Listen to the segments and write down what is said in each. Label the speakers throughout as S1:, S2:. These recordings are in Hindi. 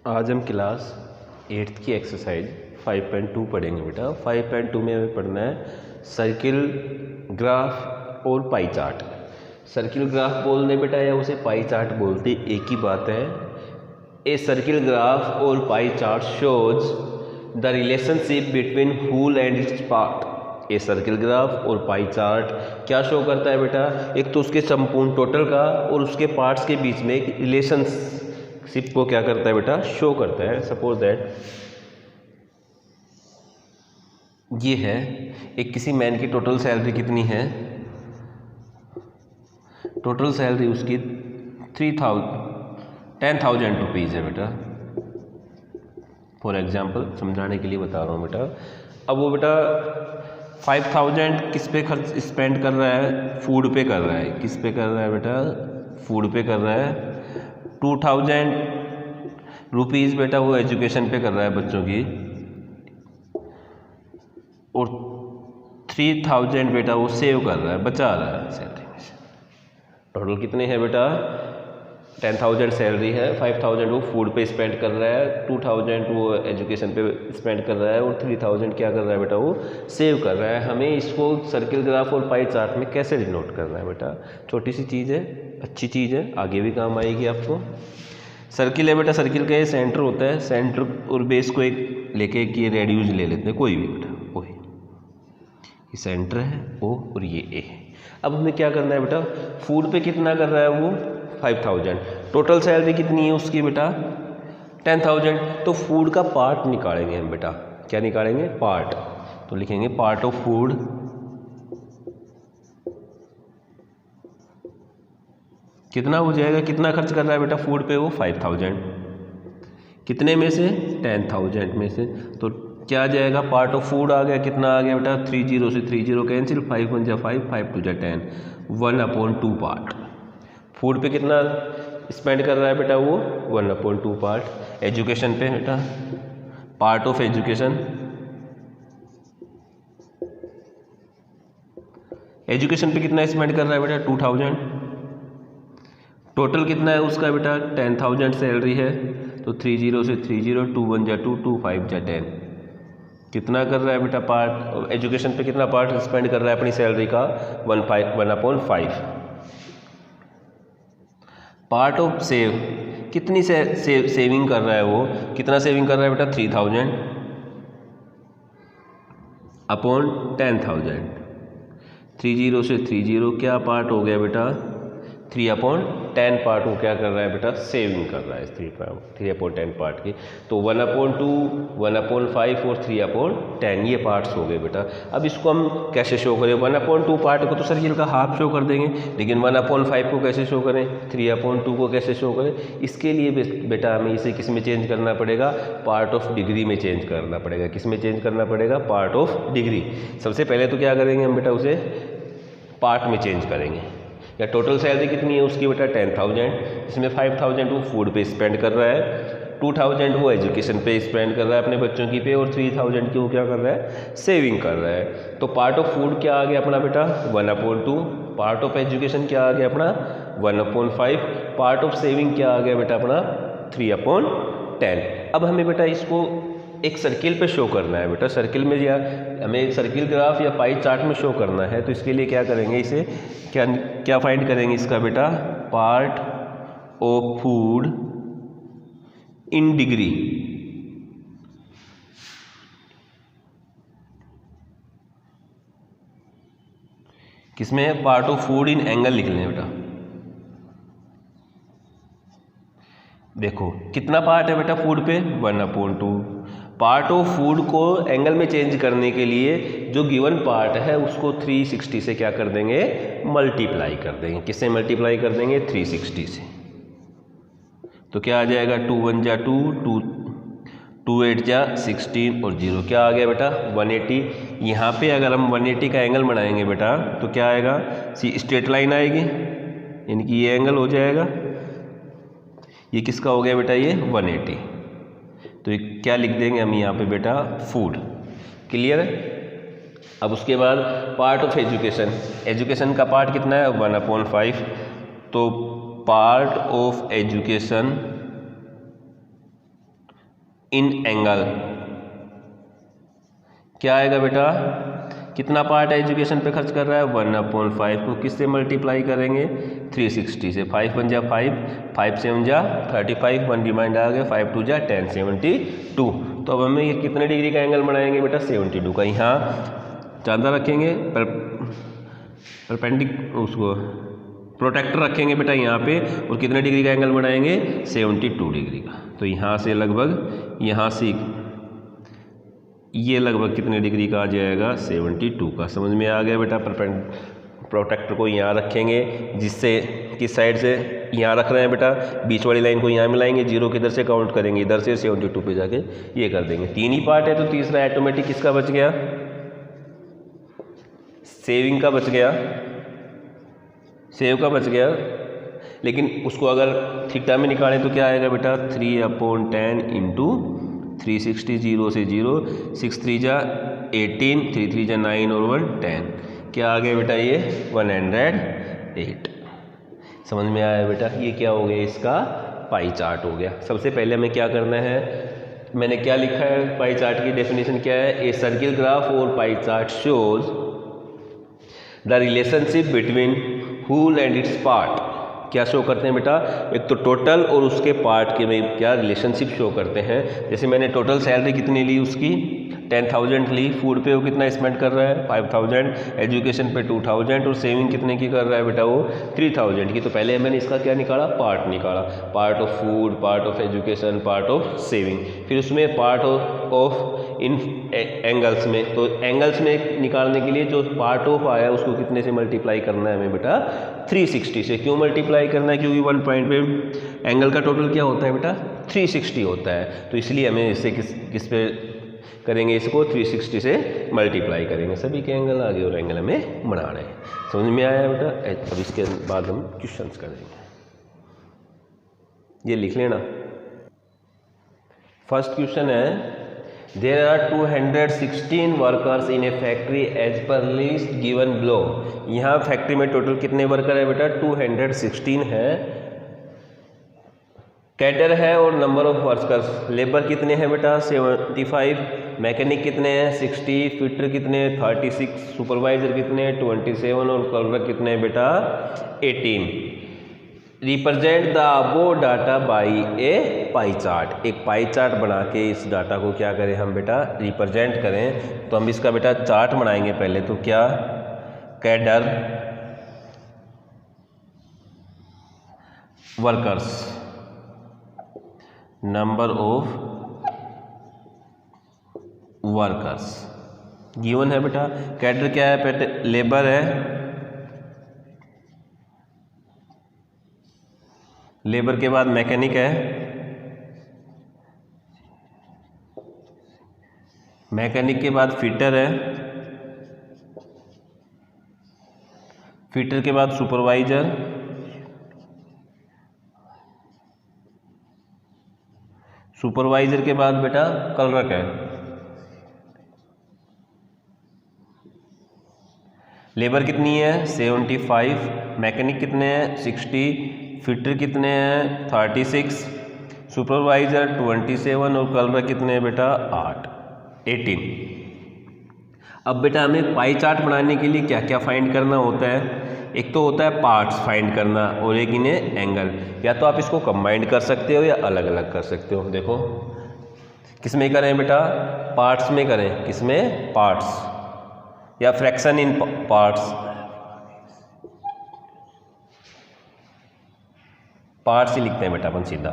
S1: आज हम क्लास 8th की एक्सरसाइज 5.2 पढ़ेंगे बेटा। 5.2 में हमें पढ़ना है सर्किल, ग्राफ और पाई चार्ट। सर्किल ग्राफ बोलते बेटा या उसे पाई चार्ट बोलते एक ही बात है। ए सर्किल ग्राफ और pie chart shows the relationship between whole and its part. A circle graph और पाई चार्ट क्या शो करता है बेटा? एक तो उसके संपूर्ण टोटल का और उसके पार्ट्स के बीच में एक रिलेशनशिप को क्या करता है बेटा? शो करता है। सपोज दैट ये है एक किसी मैन की टोटल सैलरी कितनी है? टोटल सैलरी उसकी 10,000 रुपीज़ है बेटा। फॉर एग्जाम्पल समझाने के लिए बता रहा हूँ बेटा। अब वो बेटा 5,000 किस पे खर्च स्पेंड कर रहा है? फूड पे कर रहा है। किस पे कर रहा है बेटा? फूड पे कर रहा है। 2,000 रुपीज़ बेटा वो एजुकेशन पे कर रहा है बच्चों की, और 3,000 बेटा वो सेव कर रहा है, बचा रहा है सैलरी में से। टोटल कितने हैं बेटा? 10,000 सैलरी है, 5,000 वो फूड पे स्पेंड कर रहा है, 2,000 वो एजुकेशन पे स्पेंड कर रहा है, और 3,000 क्या कर रहा है बेटा? वो सेव कर रहा है। हमें इसको सर्किल ग्राफ और पाई चार्ट में कैसे डिनोट करना है बेटा? छोटी सी चीज़ है, अच्छी चीज़ है, आगे भी काम आएगी आपको। सर्किल है बेटा, सर्किल का ये सेंटर होता है। सेंटर और बेस को एक लेके एक ये रेडियस ले लेते हैं, कोई भी बेटा, कोई। ये सेंटर है ओ और ये ए है। अब हमें क्या करना है बेटा? फूड पे कितना कर रहा है वो? 5,000। टोटल सैलरी कितनी है उसकी बेटा? 10,000। तो फूड का पार्ट निकालेंगे हम बेटा। क्या निकालेंगे? पार्ट। तो लिखेंगे पार्ट ऑफ फूड कितना हो जाएगा? कितना खर्च कर रहा है बेटा फूड पे वो? 5,000। कितने में से? 10,000 में से। तो क्या आ जाएगा? पार्ट ऑफ फूड आ गया। कितना आ गया बेटा? 30 से 30 कैंसिल, 5 1 जा 5, 5 2 जा 10, 1/2 पार्ट। फूड पे कितना स्पेंड कर रहा है बेटा वो? 1/2 पार्ट। एजुकेशन पे बेटा, पार्ट ऑफ एजुकेशन, एजुकेशन पे कितना स्पेंड कर रहा है बेटा? 2,000। टोटल कितना है उसका बेटा? 10,000 सैलरी है, तो 30 से 30, 2 1 जा 2, 2 5 जा 10। कितना कर रहा है बेटा पार्ट? एजुकेशन पे कितना पार्ट स्पेंड कर रहा है अपनी सैलरी का? 1/5। पार्ट ऑफ सेव, कितनी सेविंग कर रहा है वो? कितना सेविंग कर रहा है बेटा? 3,000 अपॉन 10,000। 30 से 30 क्या पार्ट हो गया बेटा? 3/10 पार्ट वो क्या कर रहा है बेटा? सेविंग कर रहा है 3/10 पार्ट की। तो 1/2, 1/5 और 3/10 ये पार्ट्स हो गए बेटा। अब इसको हम कैसे शो करें? 1/2 पार्ट को तो सर्किल का हाफ शो कर देंगे, लेकिन 1/5 को कैसे शो करें? 3/2 को कैसे शो करें? इसके लिए बेटा हमें इसे किस में चेंज करना पड़ेगा? पार्ट ऑफ डिग्री में चेंज करना पड़ेगा। किस में चेंज करना पड़ेगा? Part of degree. सबसे पहले तो क्या करेंगे हम बेटा? उसे पार्ट में चेंज करेंगे। या टोटल सैलरी कितनी है उसकी बेटा? 10,000। इसमें 5,000 वो फूड पे स्पेंड कर रहा है, 2,000 वो एजुकेशन पे स्पेंड कर रहा है अपने बच्चों की पे, और 3,000 की वो क्या कर रहा है? सेविंग कर रहा है। तो पार्ट ऑफ फूड क्या आ गया अपना बेटा? 1/2। पार्ट ऑफ एजुकेशन क्या आ गया अपना? 1/5। पार्ट ऑफ सेविंग क्या आ गया बेटा अपना? 3/10। अब हमें बेटा इसको एक सर्किल पे शो करना है बेटा। सर्किल में या हमें सर्किल ग्राफ या पाई चार्ट में शो करना है, तो इसके लिए क्या करेंगे? इसे क्या फाइंड करेंगे इसका बेटा? Part of food in degree. किसमें? Part of food in angle लिख लें बेटा। देखो कितना पार्ट है बेटा फूड पे? 1/2। पार्ट ऑफ फूड को एंगल में चेंज करने के लिए जो गिवन पार्ट है उसको 360 से क्या कर देंगे? मल्टीप्लाई कर देंगे। किससे मल्टीप्लाई कर देंगे? 360 से। तो क्या आ जाएगा? 2 1 जा 2, 2 8 जा 16, और 0 क्या आ गया बेटा? 180। यहाँ पे अगर हम 180 का एंगल बनाएंगे बेटा तो क्या आएगा? स्ट्रेट लाइन आएगी, यानी कि ये एंगल हो जाएगा। ये किसका हो गया बेटा? ये 180। तो ये क्या लिख देंगे हम यहाँ पे बेटा? फूड। क्लियर है? अब उसके बाद पार्ट ऑफ एजुकेशन, एजुकेशन का पार्ट कितना है? 1/5। तो part of education in angle क्या आएगा बेटा, कितना पार्ट एजुकेशन पे खर्च कर रहा है 1/5 को किससे मल्टीप्लाई करेंगे 360 से। 5 1 जा 5, 5 7 जा 35, 1 रिमाइंडर आ गया, 5 2 जा 10, 72। तो अब हमें ये कितने डिग्री का एंगल बनाएंगे बेटा 72 का। यहाँ ज़्यादा रखेंगे परपेंडिक उसको प्रोटेक्टर रखेंगे बेटा यहाँ पे, और कितने डिग्री का एंगल बनाएंगे 72 डिग्री का। तो यहाँ से लगभग यहाँ से ये लगभग कितने डिग्री का आ जाएगा 72 का। समझ में आ गया बेटा। प्रोटेक्टर को यहाँ रखेंगे, जिससे किस साइड से यहाँ रख रहे हैं बेटा, बीच वाली लाइन को यहाँ मिलाएंगे, जीरो किधर से काउंट करेंगे, इधर से 72 पे जाके ये कर देंगे। 3 ही पार्ट है तो तीसरा ऑटोमेटिक किसका बच गया, सेविंग का बच गया, सेव का बच गया। लेकिन उसको अगर थीटा में निकालें तो क्या आएगा बेटा 3/10 इंटू 360, 0 से 0, 6 3 जा 18, 3 3 जा 9 और 1 10, क्या आ गया बेटा ये 108। समझ में आया बेटा। ये क्या हो गया, इसका पाई चार्ट हो गया। सबसे पहले हमें क्या करना है, मैंने क्या लिखा है, पाई चार्ट की डेफिनेशन क्या है, ए सर्किल ग्राफ और pie chart shows the relationship between whole and its part. क्या शो करते हैं बेटा, एक तो टोटल और उसके पार्ट के में क्या रिलेशनशिप शो करते हैं। जैसे मैंने टोटल सैलरी कितनी ली उसकी 10,000 ली, फूड पे वो कितना स्पेंड कर रहा है 5,000, एजुकेशन पे 2,000, और सेविंग कितने की कर रहा है बेटा वो 3,000 की। तो पहले मैंने इसका क्या निकाला, पार्ट निकाला, part of food, part of education, part of saving. फिर उसमें पार्ट ऑफ इन एंगल्स में, तो एंगल्स में निकालने के लिए जो पार्ट ऑफ आया उसको कितने से मल्टीप्लाई करना है हमें बेटा 360 से। क्यों मल्टीप्लाई करना है, क्योंकि 1 पॉइंट पे एंगल का टोटल क्या होता है बेटा 360 होता है। तो इसलिए हमें इससे किस पे करेंगे, इसको 360 से मल्टीप्लाई करेंगे। सभी के एंगल आगे और एंगल हमें बनाना है। समझ में आया बेटा। अब इसके बाद हम क्वेश्चंस करेंगे, ये लिख लेना। फर्स्ट क्वेश्चन है, There are 216 workers in a factory as per list given below। यहाँ फैक्ट्री में टोटल कितने वर्कर है बेटा 216 है। कैडर है और नंबर ऑफ वर्कर्स, लेबर कितने हैं बेटा 75, मैकेनिक कितने हैं 60, फिटर कितने 36, सुपरवाइजर कितने 27 और क्लर्क कितने बेटा 18। Represent the above data by A pie chart. एक पाई चार्ट बना के इस डाटा को क्या करें हम बेटा रिप्रेजेंट करें। तो हम इसका बेटा चार्ट बनाएंगे पहले। तो क्या, cadre, workers, number of workers given है बेटा। कैडर क्या है बेटा, लेबर है, लेबर के बाद मैकेनिक है, मैकेनिक के बाद फिटर है, फिटर के बाद सुपरवाइजर, सुपरवाइजर के बाद बेटा क्लर्क है। लेबर कितनी है 75, मैकेनिक कितने हैं 60, फिटर कितने हैं 36, सुपरवाइजर 27 और क्लर्क कितने हैं बेटा 18। अब बेटा हमें पाई चार्ट बनाने के लिए क्या क्या फाइंड करना होता है। एक तो होता है पार्ट्स फाइंड करना और एक इन्हें एंगल। या तो आप इसको कंबाइंड कर सकते हो या अलग अलग कर सकते हो। देखो किस में करें बेटा, पार्ट्स में करें, किसमें पार्ट्स, या फ्रैक्शन इन पार्ट्स, पार्ट्स ही लिखते हैं बेटा अपन सीधा।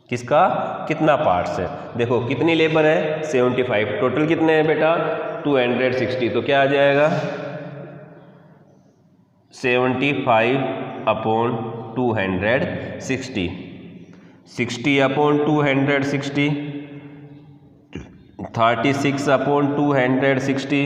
S1: किसका, कितना पार्ट्स है। देखो कितनी लेबर है 75, टोटल कितने हैं बेटा 260। तो क्या आ जाएगा 75/260, 60/260, 36/260,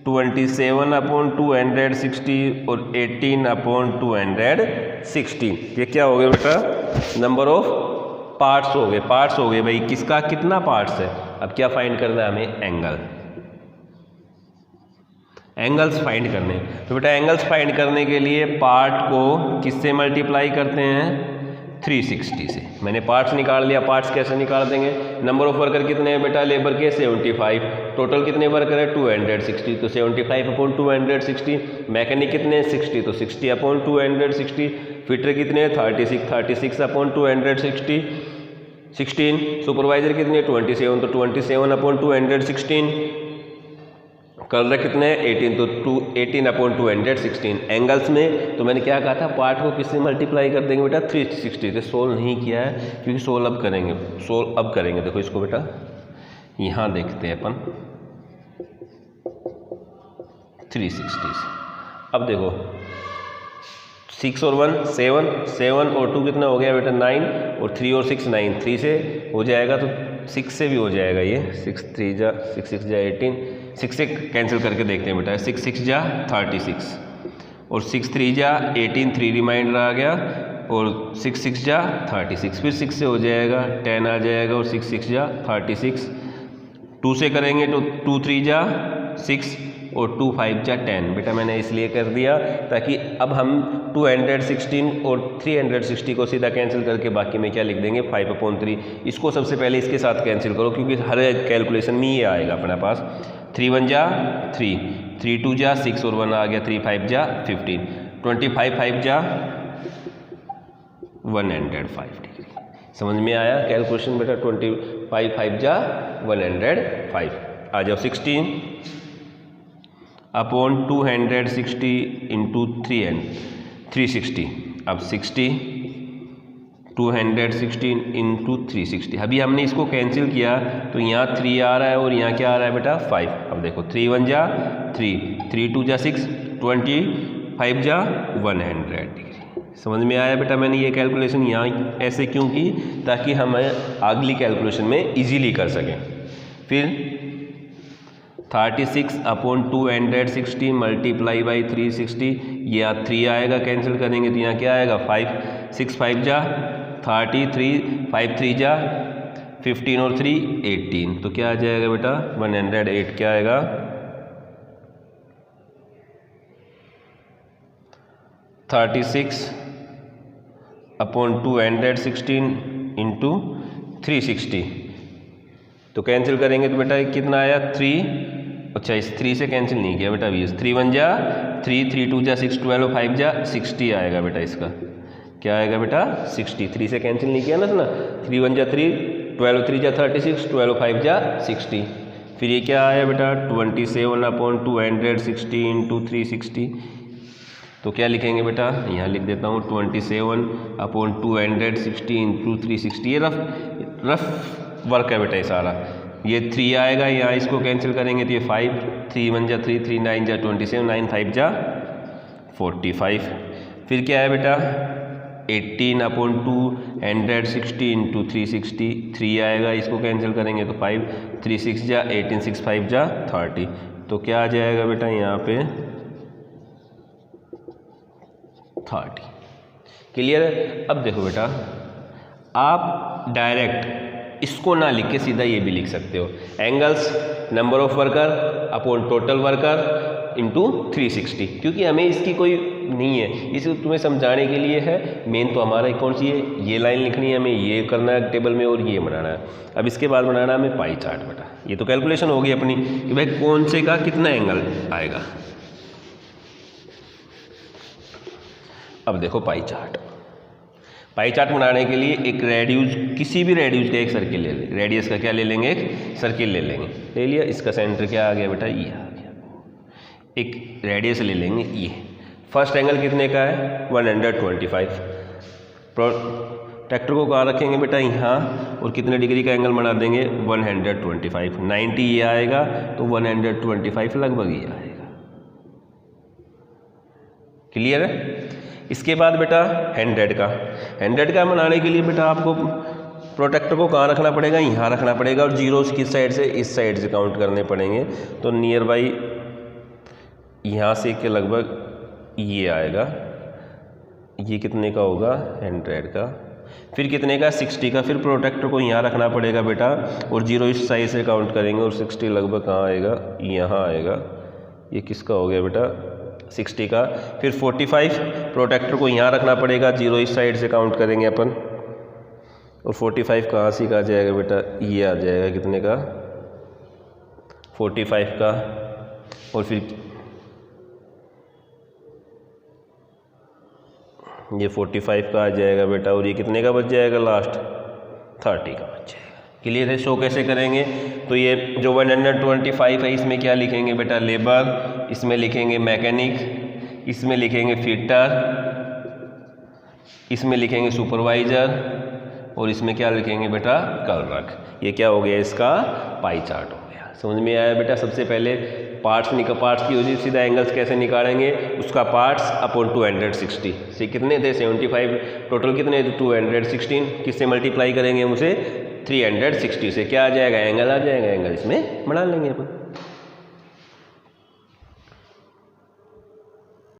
S1: 27/260 और 18/260। ये क्या हो गया बेटा, नंबर ऑफ पार्ट्स हो गए। पार्ट्स हो गए भाई, किसका कितना पार्ट्स है। अब क्या फाइंड करना है हमें, एंगल, एंगल्स फाइंड करने। तो बेटा एंगल्स फाइंड करने के लिए पार्ट को किससे मल्टीप्लाई करते हैं 360 से। मैंने पार्ट्स निकाल लिया। पार्ट्स कैसे निकाल देंगे? नंबर ऑफ वर्कर कितने हैं बेटा लेबर के? 75। टोटल कितने वर्कर है? 260। तो 75/260। मैकेनिक कितने हैं? 60। तो 60/260। फिटर कितने हैं? 36। 36/260। 16। सुपरवाइजर कितने? 27। तो 27/216। कलर कितने हैं? 18। तो 18/216। एंगल्स में तो मैंने क्या कहा था, पार्ट को किससे मल्टीप्लाई कर देंगे बेटा? 360 से। सोल्व नहीं किया है क्योंकि सोल्व अब करेंगे। देखो इसको बेटा यहाँ देखते हैं अपन 360 से। अब देखो 6 और 1 7, 7 और 2 कितना हो गया बेटा? 9 और 3 और 6 9। 3 से हो जाएगा तो 6 से भी हो जाएगा ये। 6 3 जा 6 6 जा 18। 6 से कैंसिल करके देखते हैं बेटा। 6 6 जा 36 और 6 3 जा 18। 3 रिमाइंडर आ गया और 6 6 जा 36। फिर 6 से हो जाएगा 10 आ जाएगा और 6 6 जा 36। 2 से करेंगे तो 2 3 जा 6 और 2 5 जा 10। बेटा मैंने इसलिए कर दिया ताकि अब हम 216 और 360 को सीधा कैंसिल करके बाकी में क्या लिख देंगे? 5/3। इसको सबसे पहले इसके साथ कैंसिल करो क्योंकि हर कैलकुलेशन में ये आएगा अपने पास। 3 1 जा 3, 3 2 जा 6 और 1 आ गया 3 5 जा 15। 25 5 जा 105 डिग्री। समझ में आया कैलकुलेशन बेटा? 25 5 जा 105। आ जाओ 16/260 इंटू 360। अब 60 260 इंटू 360। अभी हमने इसको कैंसिल किया तो यहाँ 3 आ रहा है और यहाँ क्या आ रहा है बेटा? 5। अब देखो 3 1 जा 3, 3 2 जा 6, 25 जा 100 डिग्री। समझ में आया बेटा? मैंने ये कैलकुलेशन यहाँ ऐसे क्यों की? ताकि हम अगली कैलकुलेशन में इजीली कर सकें। फिर 36/260 मल्टीप्लाई बाई 360। ये 3 आएगा, कैंसिल करेंगे तो यहाँ क्या आएगा? 5। 6 5 जा 33, 5 3 जा 15 और 3 18। तो क्या आ जाएगा बेटा? 108। क्या आएगा? 36/216 इंटू 360। तो कैंसिल करेंगे तो बेटा कितना आया? 3। अच्छा इस 3 से कैंसिल नहीं किया बेटा। 20। 3 1 जा 3, 3 2 जा 6, 12 5 जा 60 आएगा बेटा। इसका क्या आएगा बेटा? 60। 3 से कैंसिल नहीं किया ना 3 1 जा 3, 12 3 जा 36, 12 5 जा 60। फिर ये क्या आया बेटा? 27/260 इंटू 360। तो क्या लिखेंगे बेटा? यहाँ लिख देता हूँ 27/260 इंटू 360। ये रफ वर्क है बेटा ये सारा। ये 3 आएगा, यहाँ इसको कैंसिल करेंगे तो ये 5, 3 1 जा 3, 3 9 जा 27, 9 5 जा 45। फिर क्या है बेटा? 18/260 इंटू 360। 3 आएगा, इसको कैंसिल करेंगे तो 5, 3 6 जा 18, 6 5 जा 30। तो क्या आ जाएगा बेटा यहाँ पे? 30। क्लियर है? अब देखो बेटा आप डायरेक्ट इसको ना लिख के सीधा ये भी लिख सकते हो। Angles number of worker upon total worker into 360। क्योंकि हमें इसकी कोई नहीं है, इसे तुम्हें समझाने के लिए है। मेन तो हमारा कौन सी है? ये लाइन लिखनी है हमें, ये करना है टेबल में और ये बनाना है। अब इसके बाद बनाना है हमें पाई चार्ट बेटा। ये तो कैलकुलेशन होगी अपनी कि भाई कौन से का कितना एंगल आएगा। अब देखो पाई चार्ट। पाई चार्ट बनाने के लिए एक रेडियस, किसी भी रेडियस का एक सर्किल ले लेंगे। रेडियस का क्या ले लेंगे? एक सर्किल ले लेंगे। ले लिया। इसका सेंटर क्या आ गया बेटा? ये आ गया। एक रेडियस ले लेंगे ये। फर्स्ट एंगल कितने का है? 125। प्रोट्रैक्टर को कहाँ रखेंगे बेटा? यहाँ। और कितने डिग्री का एंगल बना देंगे? 125। 90 ये आएगा तो 125 लगभग ये आएगा। क्लियर है? इसके बाद बेटा 100 का। 100 का बनाने के लिए बेटा आपको प्रोटेक्टर को कहाँ रखना पड़ेगा? यहाँ रखना पड़ेगा। और जीरोस किस साइड से? इस साइड से काउंट करने पड़ेंगे। तो नियर बाई यहाँ से के लगभग ये आएगा। ये कितने का होगा? 100 का। फिर कितने का? 60 का। फिर प्रोटेक्टर को यहाँ रखना पड़ेगा बेटा और जीरो इस साइड से काउंट करेंगे। और 60 लगभग कहाँ आएगा? यहाँ आएगा। ये किसका हो गया बेटा? 60 का। फिर 45 प्रोटेक्टर को यहाँ रखना पड़ेगा, जीरो इस साइड से काउंट करेंगे अपन। और 45 कहाँ से का आ जाएगा बेटा, ये आ जाएगा कितने का 45 का, और फिर ये 45 का आ जाएगा बेटा, और ये कितने का बच जाएगा लास्ट 30 का बच जाएगा। क्लियर है। शो कैसे करेंगे, तो ये जो 125 है इसमें क्या लिखेंगे बेटा, लेबर, इसमें लिखेंगे मैकेनिक, इसमें लिखेंगे फिटर, इसमें लिखेंगे सुपरवाइजर, और इसमें क्या लिखेंगे बेटा, क्लर्क। ये क्या हो गया, इसका पाई चार्ट हो गया। समझ में आया बेटा। सबसे पहले पार्ट्स की वजह सीधा एंगल्स कैसे निकालेंगे, उसका पार्ट्स अपॉन 260 से कितने थे 75, टोटल कितने थे 216, किससे मल्टीप्लाई करेंगे हम उसे 360 से, क्या आ जाएगा एंगल आ जाएगा, एंगल इसमें बढ़ा लेंगे अपन।